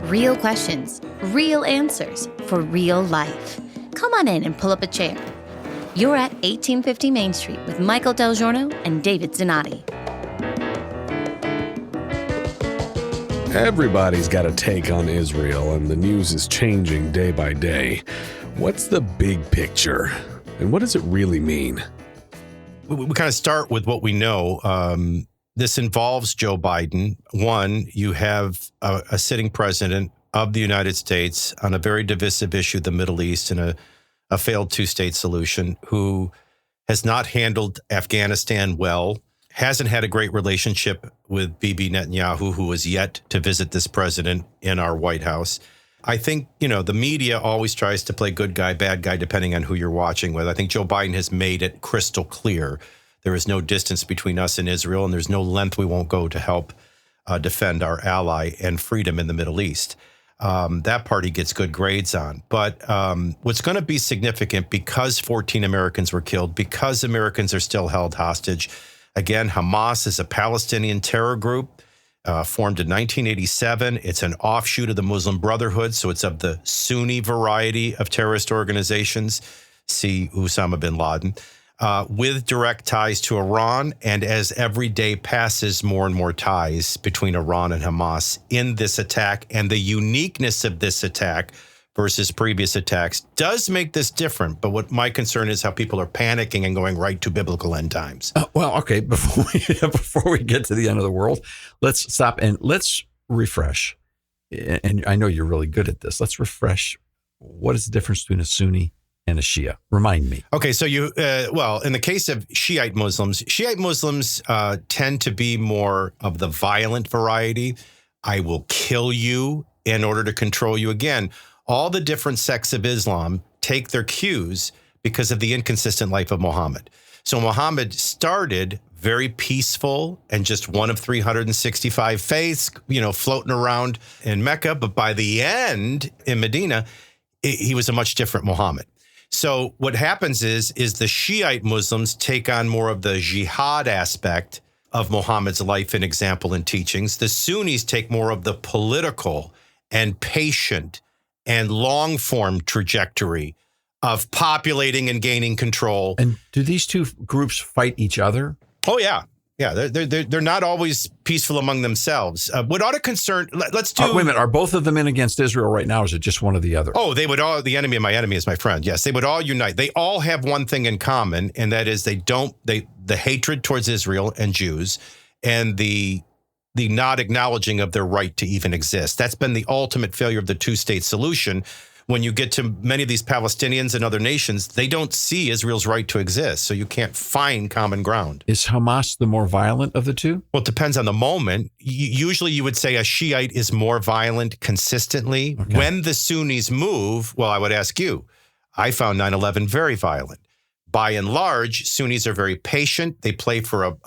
Real questions, real answers for real life. Come on in and pull up a chair. You're at 1850 Main Street with Michael DelGiorno and David Zanotti. Everybody's got a take on Israel, and the news is changing day by day. What's the big picture, and what does it really mean? We kind of start with what we know. This involves Joe Biden. One, you have a sitting president of the United States on a very divisive issue, the Middle East, and a failed two-state solution, who has not handled Afghanistan well, hasn't had a great relationship with Bibi Netanyahu, who is yet to visit this president in our White House. I think, the media always tries to play good guy, bad guy, depending on who you're watching with. I think Joe Biden has made it crystal clear there is no distance between us and Israel, and there's no length we won't go to help defend our ally and freedom in the Middle East. That party gets good grades on. But what's going to be significant, because 14 Americans were killed, because Americans are still held hostage. Again, Hamas is a Palestinian terror group formed in 1987. It's an offshoot of the Muslim Brotherhood, so it's of the Sunni variety of terrorist organizations. See Osama bin Laden. With direct ties to Iran, and as every day passes, more and more ties between Iran and Hamas in this attack. And the uniqueness of this attack versus previous attacks does make this different. But what my concern is how people are panicking and going right to biblical end times. Okay, before we get to the end of the world, let's stop and let's refresh. And I know you're really good at this. Let's refresh. What is the difference between a Sunni and a Shia? Remind me. Okay, so in the case of Shiite Muslims tend to be more of the violent variety. I will kill you in order to control you. Again, all the different sects of Islam take their cues because of the inconsistent life of Muhammad. So Muhammad started very peaceful and just one of 365 faiths, floating around in Mecca. But by the end in Medina, he was a much different Muhammad. So what happens is the Shiite Muslims take on more of the jihad aspect of Muhammad's life and example and teachings. The Sunnis take more of the political and patient and long-form trajectory of populating and gaining control. And do these two groups fight each other? Oh, yeah. Yeah, they're not always peaceful among themselves. What ought to concern, let's do... wait a minute, are both of them in against Israel right now, or is it just one or the other? Oh, they would all, the enemy of my enemy is my friend. Yes, they would all unite. They all have one thing in common, and that is the hatred towards Israel and Jews, and the not acknowledging of their right to even exist. That's been the ultimate failure of the two-state solution. When you get to many of these Palestinians and other nations, they don't see Israel's right to exist, so you can't find common ground. Is Hamas the more violent of the two? Well, it depends on the moment. Usually you would say a Shiite is more violent consistently. Okay. When the Sunnis move, well, I would ask you, I found 9/11 very violent. By and large, Sunnis are very patient. They play for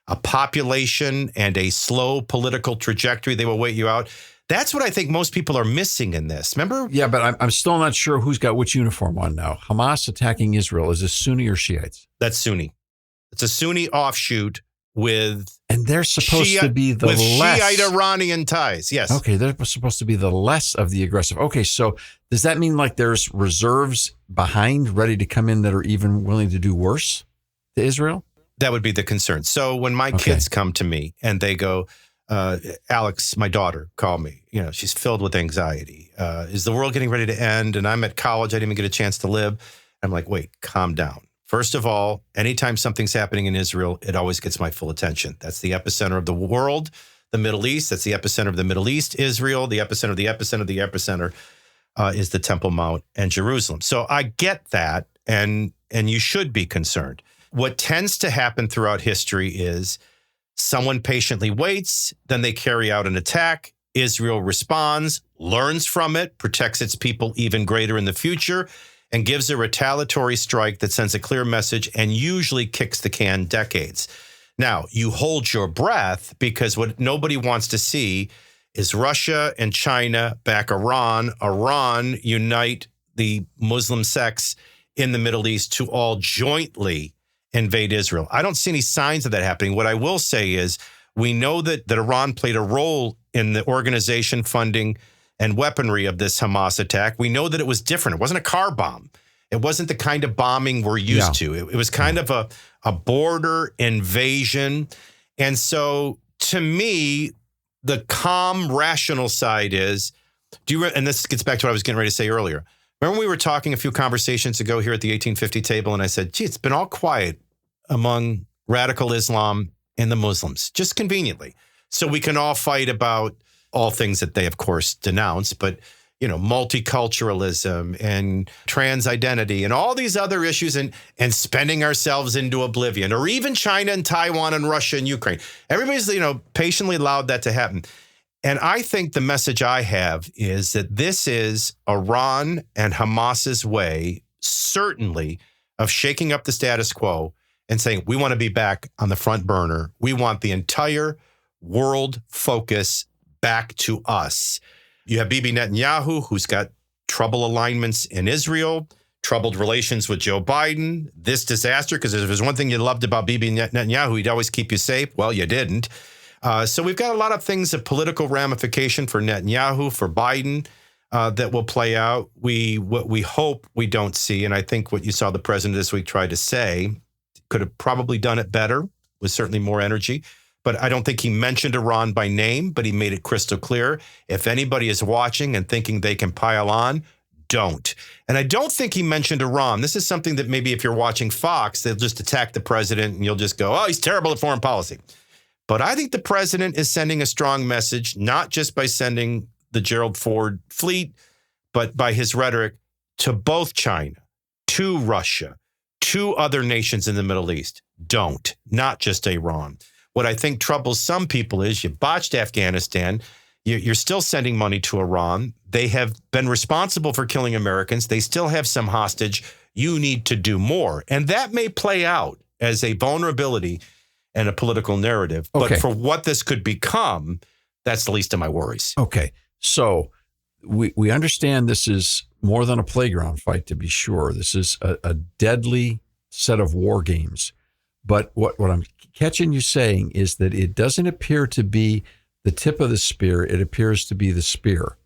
a population and a slow political trajectory. They will wait you out. That's what I think most people are missing in this. Remember? Yeah, but I'm still not sure who's got which uniform on now. Hamas attacking Israel. Is this Sunni or Shiites? That's Sunni. It's a Sunni offshoot with... And they're supposed to be the with less... Shiite Iranian ties, yes. Okay, they're supposed to be the less of the aggressive. Okay, so does that mean like there's reserves behind ready to come in that are even willing to do worse to Israel? That would be the concern. So when my kids come to me and they go... Alex, my daughter, called me. She's filled with anxiety. Is the world getting ready to end? And I'm at college. I didn't even get a chance to live. I'm like, wait, calm down. First of all, anytime something's happening in Israel, it always gets my full attention. That's the epicenter of the world, the Middle East. That's the epicenter of the Middle East, Israel. The epicenter of the epicenter of the epicenter is the Temple Mount and Jerusalem. So I get that, and you should be concerned. What tends to happen throughout history is someone patiently waits, then they carry out an attack. Israel responds, learns from it, protects its people even greater in the future, and gives a retaliatory strike that sends a clear message and usually kicks the can decades. Now, you hold your breath because what nobody wants to see is Russia and China back Iran unite the Muslim sects in the Middle East to all jointly invade Israel. I don't see any signs of that happening. What I will say is we know that Iran played a role in the organization funding and weaponry of this Hamas attack. We know that it was different. It wasn't a car bomb. It wasn't the kind of bombing we're used to. It was kind of a border invasion. And so to me, the calm, rational side is, and this gets back to what I was getting ready to say earlier. Remember we were talking a few conversations ago here at the 1850 table, and I said, gee, it's been all quiet among radical Islam and the Muslims, just conveniently. So we can all fight about all things that they, of course, denounce, but multiculturalism and trans identity and all these other issues and spending ourselves into oblivion, or even China and Taiwan and Russia and Ukraine. Everybody's, patiently allowed that to happen. And I think the message I have is that this is Iran and Hamas's way, certainly, of shaking up the status quo and saying, we want to be back on the front burner. We want the entire world focus back to us. You have Bibi Netanyahu, who's got trouble alignments in Israel, troubled relations with Joe Biden, this disaster, because if there's one thing you loved about Bibi Netanyahu, he'd always keep you safe. Well, you didn't. So we've got a lot of things of political ramification for Netanyahu, for Biden, that will play out. What we hope we don't see, and I think what you saw the president this week try to say, could have probably done it better, with certainly more energy. But I don't think he mentioned Iran by name, but he made it crystal clear. If anybody is watching and thinking they can pile on, don't. And I don't think he mentioned Iran. This is something that maybe if you're watching Fox, they'll just attack the president and you'll just go, oh, he's terrible at foreign policy. But I think the president is sending a strong message, not just by sending the Gerald Ford fleet, but by his rhetoric to both China, to Russia, to other nations in the Middle East. Don't, not just Iran. What I think troubles some people is you botched Afghanistan. You're still sending money to Iran. They have been responsible for killing Americans. They still have some hostage. You need to do more. And that may play out as a vulnerability and a political narrative. Okay. But for what this could become, that's the least of my worries. Okay. So we understand this is more than a playground fight, to be sure. This is a deadly set of war games. But what I'm catching you saying is that it doesn't appear to be the tip of the spear. It appears to be the spear,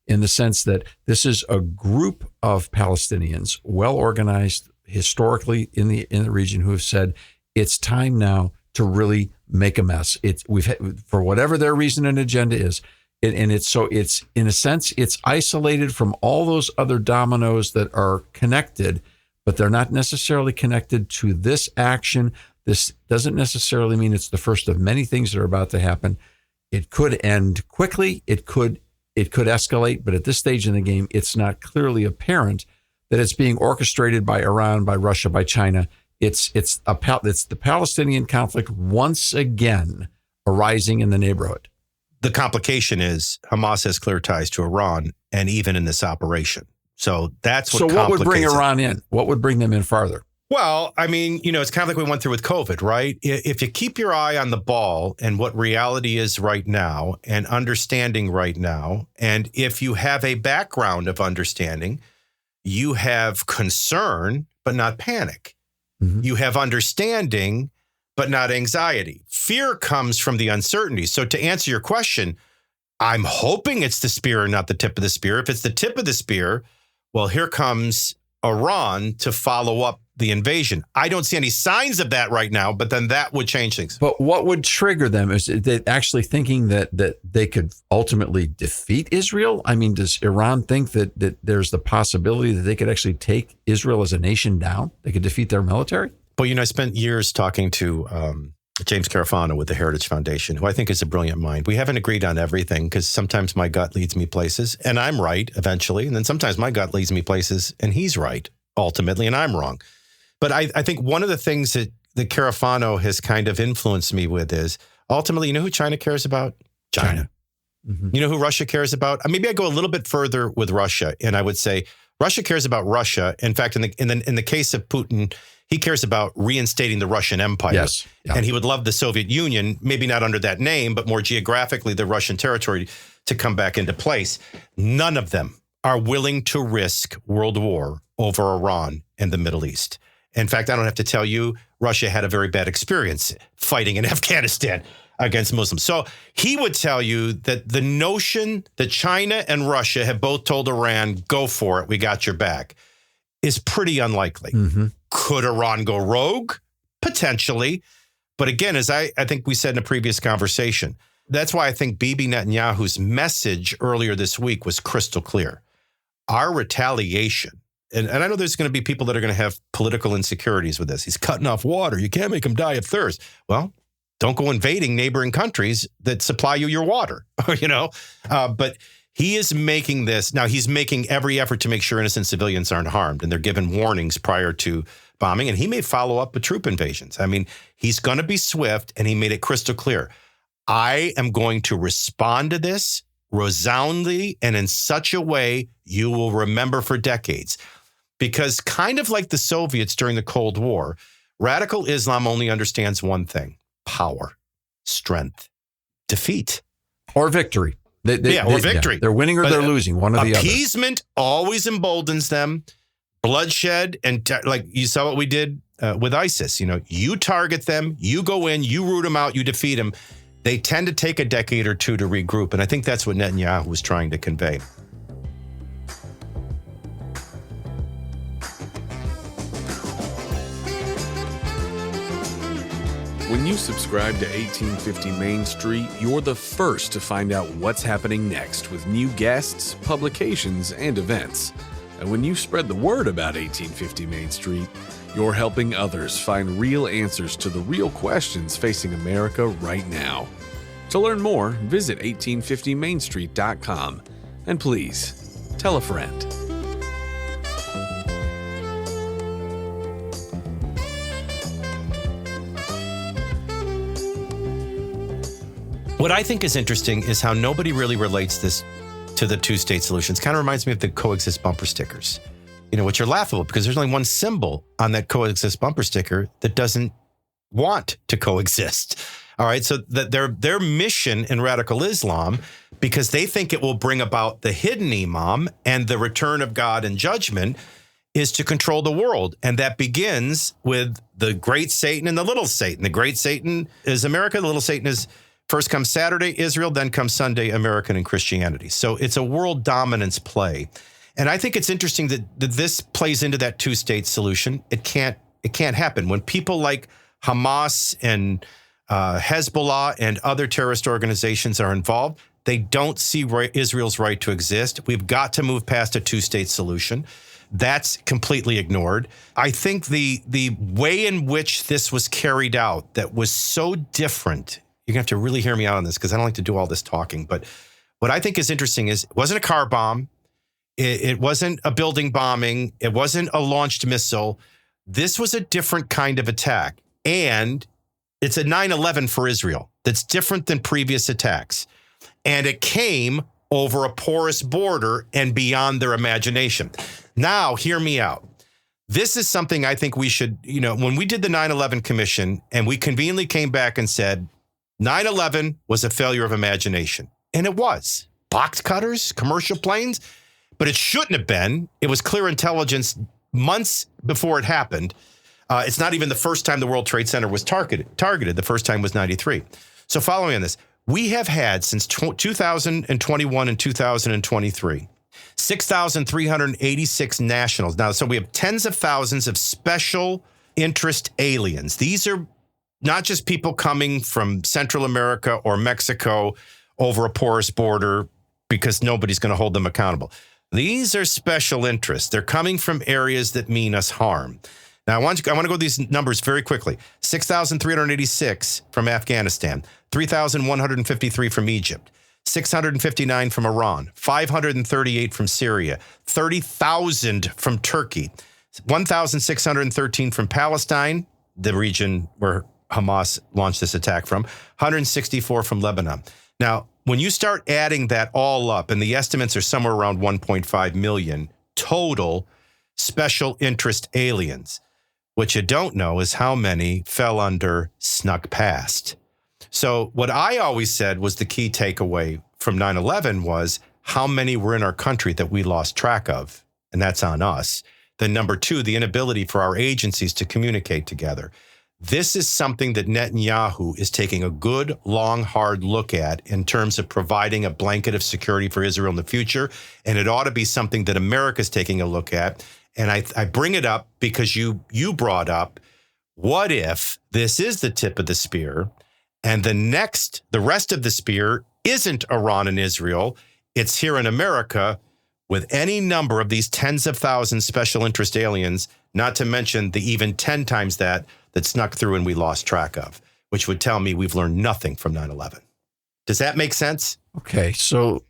in the sense that this is a group of Palestinians, well organized historically in the region, who have said it's time now to really make a mess. For whatever their reason and agenda is, it's in a sense it's isolated from all those other dominoes that are connected, but they're not necessarily connected to this action. This doesn't necessarily mean it's the first of many things that are about to happen. It could end quickly. It could escalate, but at this stage in the game, it's not clearly apparent that it's being orchestrated by Iran, by Russia, by China. It's the Palestinian conflict once again arising in the neighborhood. The complication is Hamas has clear ties to Iran, and even in this operation. So that's what complicates it. So what would bring Iran in? What would bring them in farther? Well, I mean, it's kind of like we went through with COVID, right? If you keep your eye on the ball and what reality is right now and understanding right now, and if you have a background of understanding, you have concern, but not panic. Mm-hmm. You have understanding, but not anxiety. Fear comes from the uncertainty. So to answer your question, I'm hoping it's the spear and not the tip of the spear. If it's the tip of the spear, well, here comes Iran to follow up the invasion. I don't see any signs of that right now, but then that would change things. But what would trigger them? Is they actually thinking that they could ultimately defeat Israel? I mean, does Iran think that there's the possibility that they could actually take Israel as a nation down? They could defeat their military? Well, I spent years talking to James Carafano with the Heritage Foundation, who I think is a brilliant mind. We haven't agreed on everything because sometimes my gut leads me places and I'm right eventually. And then sometimes my gut leads me places and he's right ultimately and I'm wrong. But I think one of the things that Carafano has kind of influenced me with is ultimately, who China cares about? China. Mm-hmm. You know who Russia cares about? Maybe I go a little bit further with Russia, and I would say Russia cares about Russia. In fact, in the case of Putin, he cares about reinstating the Russian Empire. Yes. Yeah. And he would love the Soviet Union, maybe not under that name, but more geographically, the Russian territory to come back into place. None of them are willing to risk world war over Iran and the Middle East. In fact, I don't have to tell you, Russia had a very bad experience fighting in Afghanistan. against Muslims. So he would tell you that the notion that China and Russia have both told Iran, go for it, we got your back, is pretty unlikely. Could Iran go rogue? Potentially. But again, as I think we said in a previous conversation, that's why I think Bibi Netanyahu's message earlier this week was crystal clear. Our retaliation, and I know there's going to be people that are going to have political insecurities with this. He's cutting off water. You can't make him die of thirst. Well, don't go invading neighboring countries that supply you your water, But he is making this. Now, he's making every effort to make sure innocent civilians aren't harmed, and they're given warnings prior to bombing, and he may follow up with troop invasions. I mean, he's going to be swift, and he made it crystal clear. I am going to respond to this resoundingly and in such a way you will remember for decades. Because kind of like the Soviets during the Cold War, radical Islam only understands one thing: power, strength, defeat. Or victory. Or victory. Yeah. They're winning or they're losing, one or the other. Appeasement always emboldens them. Bloodshed, and like you saw what we did with ISIS. You target them, you go in, you root them out, you defeat them. They tend to take a decade or two to regroup. And I think that's what Netanyahu was trying to convey. When you subscribe to 1850 Main Street, you're the first to find out what's happening next with new guests, publications, and events. And when you spread the word about 1850 Main Street, you're helping others find real answers to the real questions facing America right now. To learn more, visit 1850mainstreet.com. And please, tell a friend. What I think is interesting is how nobody really relates this to the two-state solutions. Kind of reminds me of the coexist bumper stickers, which are laughable because there's only one symbol on that coexist bumper sticker that doesn't want to coexist. All right. So their mission in radical Islam, because they think it will bring about the hidden imam and the return of God and judgment, is to control the world. And that begins with the great Satan and the little Satan. The great Satan is America. The little Satan is first comes Saturday, Israel, then comes Sunday, American and Christianity. So it's a world dominance play. And I think it's interesting that this plays into that two-state solution. It can't happen. When people like Hamas and Hezbollah and other terrorist organizations are involved, they don't see Israel's right to exist. We've got to move past a two-state solution. That's completely ignored. I think the way in which this was carried out that was so different. You're going to have to really hear me out on this because I don't like to do all this talking. But what I think is interesting is it wasn't a car bomb. It wasn't a building bombing. It wasn't a launched missile. This was a different kind of attack. And it's a 9/11 for Israel that's different than previous attacks. And it came over a porous border and beyond their imagination. Now, hear me out. This is something I think we should, when we did the 9/11 Commission and we conveniently came back and said, 9/11 was a failure of imagination. And it was. Box cutters, commercial planes, but it shouldn't have been. It was clear intelligence months before it happened. It's not even the first time the World Trade Center was targeted. The first time was 93. So following on this, we have had since 2021 and 2023, 6,386 nationals. Now, so we have tens of thousands of special interest aliens. These are not just people coming from Central America or Mexico over a porous border because nobody's going to hold them accountable. These are special interests. They're coming from areas that mean us harm. Now, I want to go these numbers very quickly. 6,386 from Afghanistan, 3,153 from Egypt, 659 from Iran, 538 from Syria, 30,000 from Turkey, 1,613 from Palestine, the region where Hamas launched this attack from, 164 from Lebanon. Now, when you start adding that all up, and the estimates are somewhere around 1.5 million total special interest aliens, what you don't know is how many fell under snuck past. So what I always said was the key takeaway from 9/11 was how many were in our country that we lost track of, and that's on us. Then number two, the inability for our agencies to communicate together. This is something that Netanyahu is taking a good, long, hard look at in terms of providing a blanket of security for Israel in the future. And it ought to be something that America's taking a look at. And I bring it up because you brought up, what if this is the tip of the spear and the rest of the spear isn't Iran and Israel, it's here in America with any number of these tens of thousands special interest aliens, not to mention the even 10 times that snuck through and we lost track of, which would tell me we've learned nothing from 9/11. Does that make sense? Okay, so,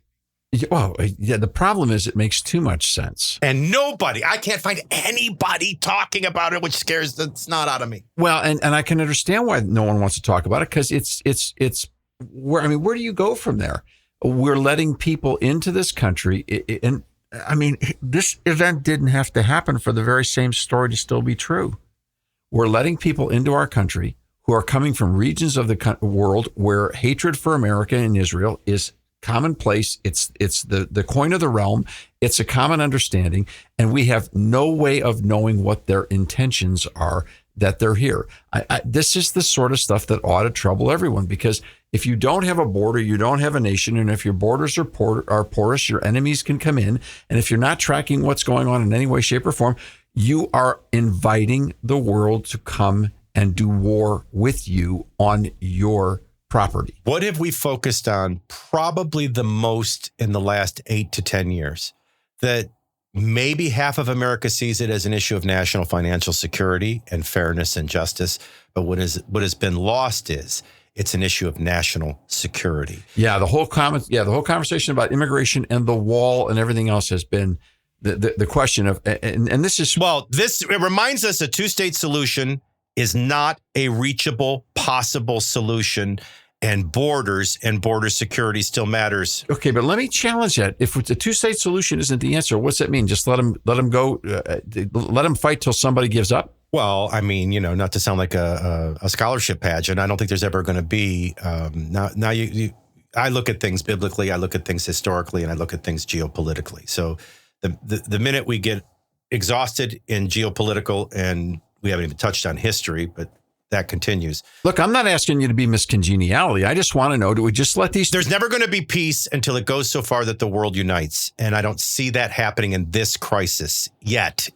the problem is it makes too much sense. And I can't find anybody talking about it, which scares the snot out of me. Well, and I can understand why no one wants to talk about it, because it's where do you go from there? We're letting people into this country, and this event didn't have to happen for the very same story to still be true. We're letting people into our country who are coming from regions of the world where hatred for America and Israel is commonplace. It's the coin of the realm. It's a common understanding, and we have no way of knowing what their intentions are that they're here. This is the sort of stuff that ought to trouble everyone, because if you don't have a border, you don't have a nation, and if your borders are porous, your enemies can come in, and if you're not tracking what's going on in any way, shape, or form, you are inviting the world to come and do war with you on your property. What have we focused on probably the most in the last 8 to 10 years? That maybe half of America sees it as an issue of national financial security and fairness and justice. But what has been lost is it's an issue of national security. Yeah, the whole conversation about immigration and the wall and everything else has been the question of, and this is... Well, it reminds us a two-state solution is not a reachable, possible solution, and borders and border security still matters. Okay, but let me challenge that. If it's a two-state solution isn't the answer, what's that mean? Just let them go, let them fight till somebody gives up? Well, not to sound like a scholarship pageant, I don't think there's ever going to be. I look at things biblically, I look at things historically, and I look at things geopolitically. So the minute we get exhausted in geopolitical, and we haven't even touched on history, but that continues. Look, I'm not asking you to be Miss Congeniality. I just want to know, do we just let these... There's never going to be peace until it goes so far that the world unites. And I don't see that happening in this crisis yet.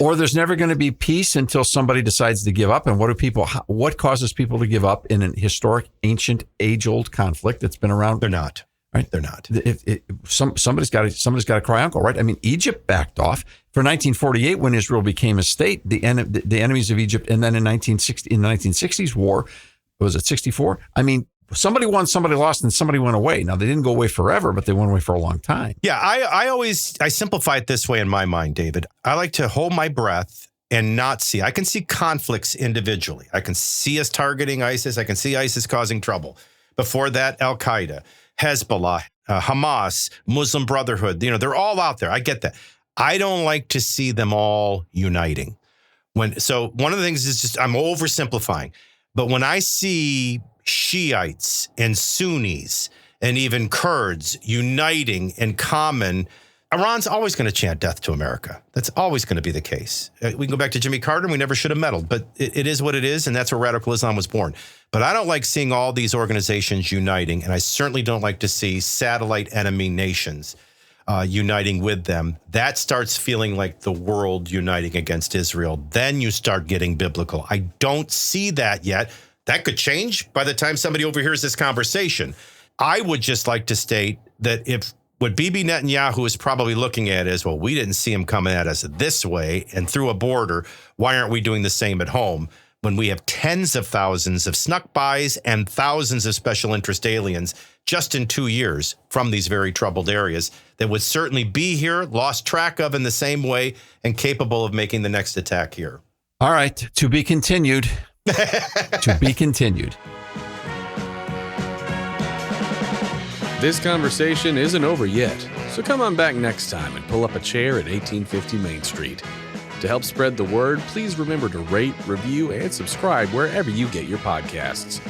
Or there's never going to be peace until somebody decides to give up. And what causes people to give up in an historic, ancient, age-old conflict that's been around? They're not. Right? They're not. Somebody's got to cry uncle, right? I mean, Egypt backed off for 1948 when Israel became a state. The enemies of Egypt, and then in the 1960s war, was it 64? I mean, somebody won, somebody lost, and somebody went away. Now they didn't go away forever, but they went away for a long time. Yeah, I simplify it this way in my mind, David. I like to hold my breath and not see. I can see conflicts individually. I can see us targeting ISIS. I can see ISIS causing trouble. Before that, Al Qaeda, Hezbollah, Hamas, Muslim Brotherhood, they're all out there. I get that. I don't like to see them all uniting. So one of the things is just, I'm oversimplifying, but when I see Shiites and Sunnis and even Kurds uniting in common, Iran's always going to chant death to America. That's always going to be the case. We can go back to Jimmy Carter, and we never should have meddled, but it is what it is, and that's where radical Islam was born. But I don't like seeing all these organizations uniting, and I certainly don't like to see satellite enemy nations uniting with them. That starts feeling like the world uniting against Israel. Then you start getting biblical. I don't see that yet. That could change by the time somebody overhears this conversation. I would just like to state that if what Bibi Netanyahu is probably looking at is, well, we didn't see him coming at us this way and through a border. Why aren't we doing the same at home? When we have tens of thousands of snuck bys and thousands of special interest aliens just in 2 years from these very troubled areas that would certainly be here, lost track of in the same way, and capable of making the next attack here. All right. To be continued. To be continued. This conversation isn't over yet, so come on back next time and pull up a chair at 1850 Main Street. To help spread the word, please remember to rate, review, and subscribe wherever you get your podcasts.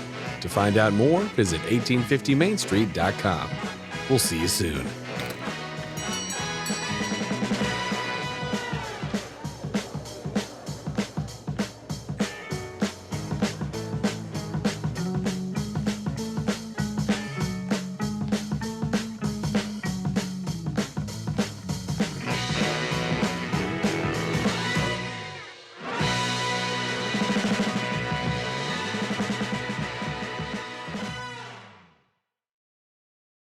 To find out more, visit 1850mainstreet.com. We'll see you soon.